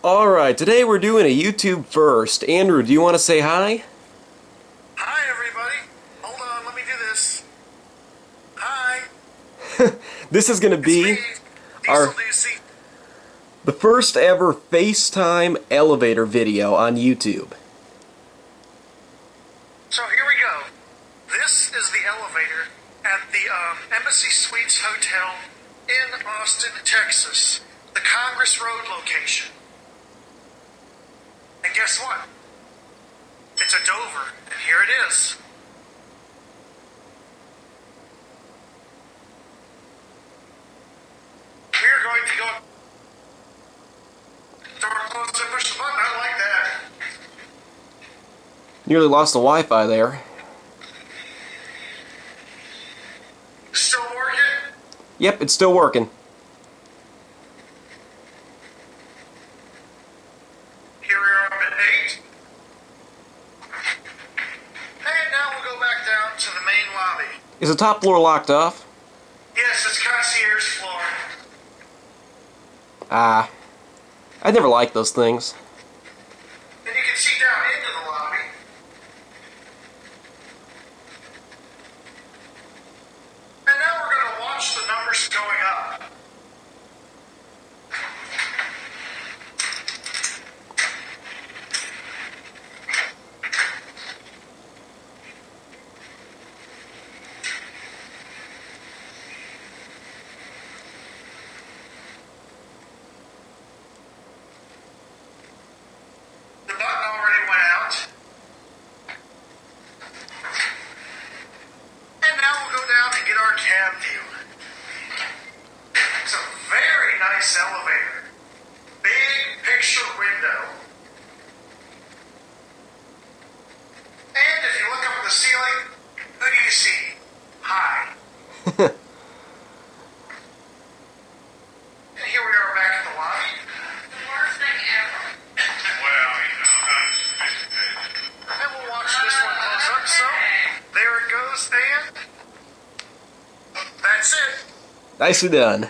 Alright, today we're doing a YouTube first. Andrew, do you want to say hi? Hi, everybody. Hold on, let me do this. Hi. This is going to It's be me, our Dieselducy. the first ever FaceTime elevator video on YouTube. So here we go. This is the elevator at the Embassy Suites Hotel in Austin, Texas. The Congress Road location. And guess what? It's a Dover, and here it is. We are going to go. Door closed and push the button. I like that. Nearly lost the Wi-Fi there. Still working? Yep, it's still working. Here we are up at 8. And now we'll go back down to the main lobby. Is the top floor locked off? Yes, it's concierge floor. I never liked those things. And you can see down into the lobby. And now we're going to watch the numbers going up. The button already went out. And now we'll go down and get our cab view. It's a very nice elevator. Big picture window. And if you look up at the ceiling, who do you see? Hi. And here we are back at the lobby. The worst thing ever. Well, and we'll watch this one close up, so there it goes, and that's it. Nicely done.